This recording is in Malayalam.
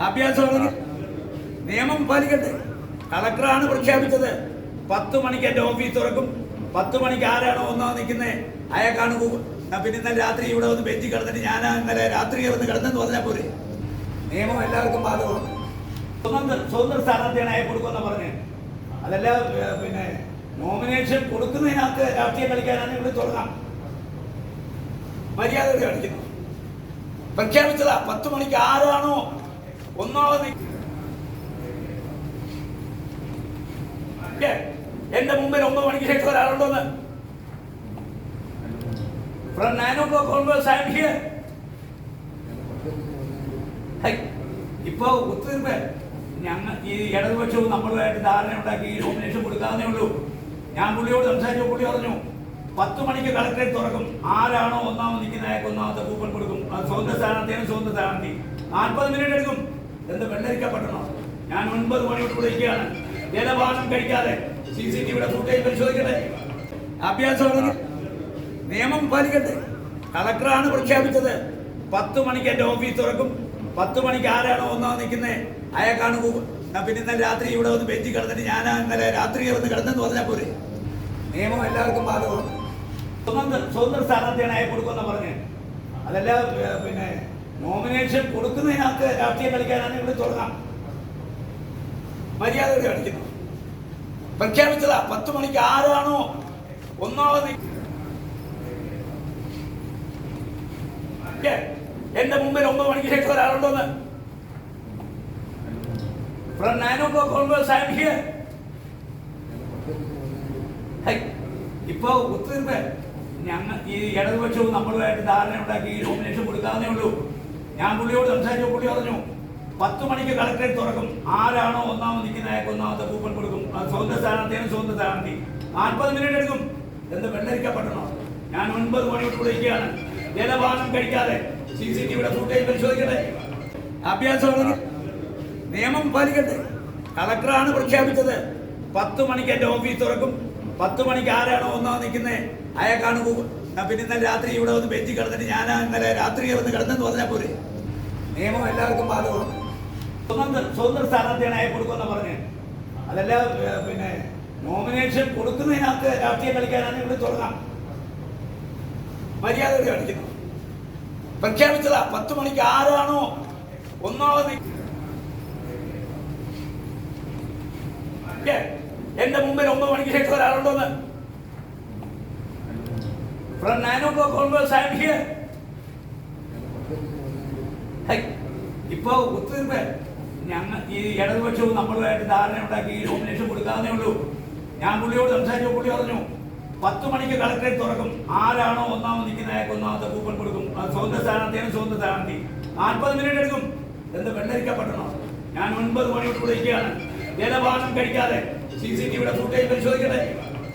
അഭ്യാസമാണെങ്കിൽ നിയമം പാലിക്കട്ടെ. കളക്ടറാണ് പ്രഖ്യാപിച്ചത് 10 മണിക്ക് എൻ്റെ ഓഫീസ് തുറക്കും. 10 മണിക്ക് ആരാണോ ഒന്നാമത് നിൽക്കുന്നത് അയാൾക്കാണ് പിന്നെ ഇന്നലെ രാത്രി ഇവിടെ വന്ന് ബെഞ്ചിൽ കിടന്നിട്ട് ഞാൻ ഇന്നലെ രാത്രി വന്ന് കിടന്നെന്ന് പറഞ്ഞാൽ പോരെ. നിയമം എല്ലാവർക്കും ബാധകമാണ്. സ്വതന്ത്ര സ്ഥാനാർത്ഥിയാണ് അയാൾ കൊടുക്കുമെന്ന് പറഞ്ഞ് അതല്ല. പിന്നെ നോമിനേഷൻ കൊടുക്കുന്നതിനകത്ത് രാഷ്ട്രീയം കളിക്കാനാണ് ഇവിടെ തുടങ്ങാം. മര്യാദ കാണിക്കുന്നു. പ്രഖ്യാപിച്ചതാ 10 മണിക്ക് ആരാണോ ഒന്നാമത് എന്റെ മുമ്പിൽ 9 മണിക്ക് ശേഷം ഒരാളുണ്ടോന്ന്. From 9 o'clock onwards I am here. ഇപ്പൊ ഒത്തുതീർപ്പ് ഞങ്ങൾ ഈ ഇടതുപക്ഷവും നമ്മളുമായിട്ട് ധാരണ ഉണ്ടാക്കി ഈ നോമിനേഷൻ കൊടുക്കാവുന്നേ ഉള്ളൂ. ഞാൻ പുള്ളിയോട് സംസാരിച്ചു. പുള്ളി പറഞ്ഞു 10 മണിക്ക് കളക്ടറേറ്റ് തുറക്കും. ആരാണോ ഒന്നാമത് നിൽക്കുന്ന അയാൾക്ക് ഒന്നാമത്തെ കൂപ്പൺ കൊടുക്കും. അത് സ്വന്തം സ്ഥാനാർത്ഥിയാണ്. സ്വന്തം സ്ഥാനാർത്ഥി 40 മിനിറ്റ് എടുക്കും. എന്ത് വെള്ളരിക്കപ്പെടണോ? ഞാൻ 9 മണിയോട് വിളിക്കുകയാണ്. ജലപാനം കഴിക്കാതെ CCTVയുടെ ഫുട്ടേജ് പരിശോധിക്കട്ടെ. അഭ്യാസമാണെങ്കിൽ നിയമം പാലിക്കട്ടെ. കളക്ടറാണ് പ്രഖ്യാപിച്ചത് 10 മണിക്ക് എൻ്റെ ഓഫീസ് തുറക്കും. 10 മണിക്ക് ആരാണോ ഒന്നാമത് നിൽക്കുന്നത് അയാൾക്കാണ് പിന്നെ ഇന്നലെ രാത്രി ഇവിടെ വന്ന് ബെഞ്ചിൽ കിടന്നിട്ട് ഞാൻ ഇന്നലെ രാത്രി വന്ന് കിടന്നെന്ന് പറഞ്ഞാൽ പോരെ. നിയമം എല്ലാവർക്കും ബാധകമാണ്. സ്വതന്ത്ര സ്ഥാനാർത്ഥിയാണ് അയാൾ കൊടുക്കുമെന്ന് പറഞ്ഞ് അതല്ല. പിന്നെ നോമിനേഷൻ കൊടുക്കുന്നതിനകത്ത് രാഷ്ട്രീയം കളിക്കാനാണ് ഇവിടെ തുടങ്ങാം. മര്യാദ കാണിക്കുന്നു. പ്രഖ്യാപിച്ചതാ 10 മണിക്ക് ആരാണോ ഒന്നാമത് എന്റെ മുമ്പിൽ 9 മണിക്ക് ശേഷം ഒരാളുണ്ടോന്ന്. From 9 o'clock onwards I am here. ഇപ്പൊ ഒത്തുതീർപ്പ് ഞങ്ങൾ ഈ ഇടതുപക്ഷവും നമ്മളുമായിട്ട് ധാരണ ഉണ്ടാക്കി ഈ നോമിനേഷൻ കൊടുക്കാവുന്നേ ഉള്ളൂ. ഞാൻ പുള്ളിയോട് സംസാരിച്ചു. പുള്ളി പറഞ്ഞു 10 മണിക്ക് കളക്ടറേറ്റ് തുറക്കും. ആരാണോ ഒന്നാമത് നിൽക്കുന്ന അയാൾക്ക് ഒന്നാമത്തെ കൂപ്പൺ കൊടുക്കും. അത് സ്വന്തം സ്ഥാനാർത്ഥിയാണ്. സ്വന്തം സ്ഥാനാർത്ഥി 40 മിനിറ്റ് എടുക്കും. എന്ത് വെള്ളരിക്കപ്പെടണോ? ഞാൻ 9 മണിയോട് വിളിക്കുകയാണ്. ജലപാനം കഴിക്കാതെ CCTVയുടെ ഫുട്ടേജ് പരിശോധിക്കട്ടെ. അഭ്യാസമാണെങ്കിൽ നിയമം പാലിക്കട്ടെ. കളക്ടറാണ് പ്രഖ്യാപിച്ചത് 10 മണിക്ക് എൻ്റെ ഓഫീസ് തുറക്കും. 10 മണിക്ക് ആരാണോ ഒന്നാമത് നിൽക്കുന്നത് അയാൾക്കാണ് പിന്നെ ഇന്നലെ രാത്രി ഇവിടെ വന്ന് ബെഞ്ചിൽ കിടന്നിട്ട് ഞാൻ ഇന്നലെ രാത്രി വന്ന് കിടന്നെന്ന് പറഞ്ഞാൽ പോരെ. നിയമം എല്ലാവർക്കും ബാധകമാണ്. സ്വതന്ത്ര സ്ഥാനാർത്ഥിയാണ് അയാൾ കൊടുക്കുമെന്ന് പറഞ്ഞ് അതല്ല. പിന്നെ നോമിനേഷൻ കൊടുക്കുന്നതിനകത്ത് രാഷ്ട്രീയം കളിക്കാനാണ് ഇവിടെ തുടങ്ങാം. മര്യാദ കാണിക്കുന്നു. പ്രഖ്യാപിച്ചതാ 10 മണിക്ക് ആരാണോ ഒന്നാമത് എന്റെ മുമ്പിൽ 9 മണിക്ക് ശേഷം ഒരാളുണ്ടോന്ന്. From 9 o'clock onwards I am here. ഇപ്പൊ ഒത്തുതീർപ്പ് ഞങ്ങൾ ഈ ഇടതുപക്ഷവും നമ്മളുമായിട്ട് ധാരണ ഉണ്ടാക്കി ഈ നോമിനേഷൻ കൊടുക്കാവുന്നേ ഉള്ളൂ. ഞാൻ പുള്ളിയോട് സംസാരിച്ചു. പുള്ളി പറഞ്ഞു 10 മണിക്ക് കളക്ടറേറ്റ് തുറക്കും. ആരാണോ ഒന്നാമത് നിൽക്കുന്ന അയാൾക്ക് ഒന്നാമത്തെ കൂപ്പൺ കൊടുക്കും. അത് സ്വന്തം സ്ഥാനാർത്ഥിയാണ്. സ്വന്തം സ്ഥാനാർത്ഥി 40 മിനിറ്റ് എടുക്കും. എന്ത് വെള്ളരിക്കപ്പെടണോ? ഞാൻ 9 മണിയോട് വിളിക്കുകയാണ്. ജലപാനം കഴിക്കാതെ CCTVയുടെ ഫുട്ടേജ് പരിശോധിക്കട്ടെ.